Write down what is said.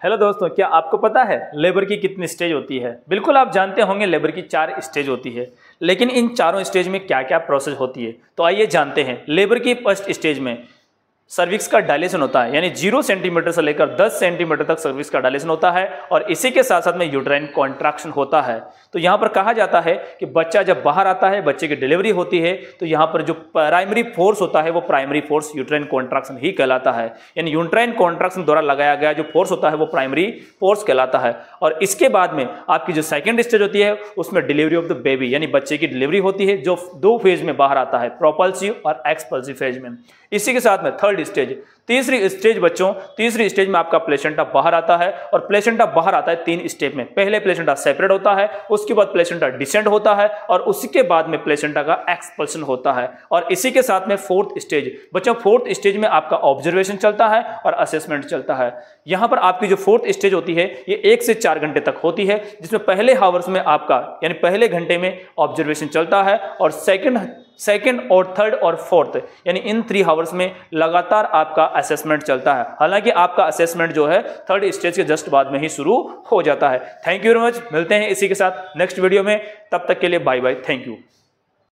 Hello दोस्तों, क्या आपको पता है लेबर की कितनी स्टेज होती है? बिल्कुल आप जानते होंगे लेबर की 4 स्टेज होती है, लेकिन इन चारों स्टेज में क्या क्या प्रोसेस होती है तो आइए जानते हैं। लेबर की फर्स्ट स्टेज में सर्विक्स का डायलेशन होता है, यानी 0 सेंटीमीटर से लेकर 10 सेंटीमीटर तक सर्विक्स का डायलेशन होता है और इसी के साथ साथ में यूट्राइन कॉन्ट्रैक्शन होता है। तो यहाँ पर कहा जाता है कि बच्चा जब बाहर आता है, बच्चे की डिलीवरी होती है, तो यहाँ पर जो प्राइमरी फोर्स होता है वो प्राइमरी फोर्स यूट्राइन कॉन्ट्रैक्शन ही कहलाता है। यानी यूट्राइन कॉन्ट्रैक्शन द्वारा लगाया गया जो फोर्स होता है वो प्राइमरी फोर्स कहलाता है। और इसके बाद में आपकी जो सेकेंड स्टेज होती है उसमें डिलीवरी ऑफ द बेबी, यानी बच्चे की डिलीवरी होती है, जो 2 फेज में बाहर आता है, प्रोपल्सिव और एक्सपल्सिव फेज में। इसी के साथ में थर्ड स्टेज, तीसरी स्टेज बच्चों, तीसरी स्टेज में आपका प्लेसेंटा बाहर आता है और प्लेसेंटा बाहर आता है 3 स्टेप में। पहले प्लेसेंटा सेपरेट होता है, उसके बाद प्लेसेंटा डिसेंड होता है और उसके बाद में प्लेसेंटा का एक्सपल्शन होता है। और इसी के साथ में फोर्थ स्टेज बच्चों, फोर्थ स्टेज में आपका ऑब्जर्वेशन चलता है और असेसमेंट चलता है। यहां पर आपकी जो फोर्थ स्टेज होती है ये 1 से 4 घंटे तक होती है, जिसमें पहले हावर्स में आपका यानी पहले घंटे में ऑब्जर्वेशन चलता है और सेकंड और थर्ड और फोर्थ यानी इन 3 हावर्स में लगातार आपका असेसमेंट चलता है। हालांकि आपका असेसमेंट जो है थर्ड स्टेज के जस्ट बाद में ही शुरू हो जाता है। थैंक यू वेरी मच, मिलते हैं इसी के साथ नेक्स्ट वीडियो में, तब तक के लिए बाय बाय, थैंक यू।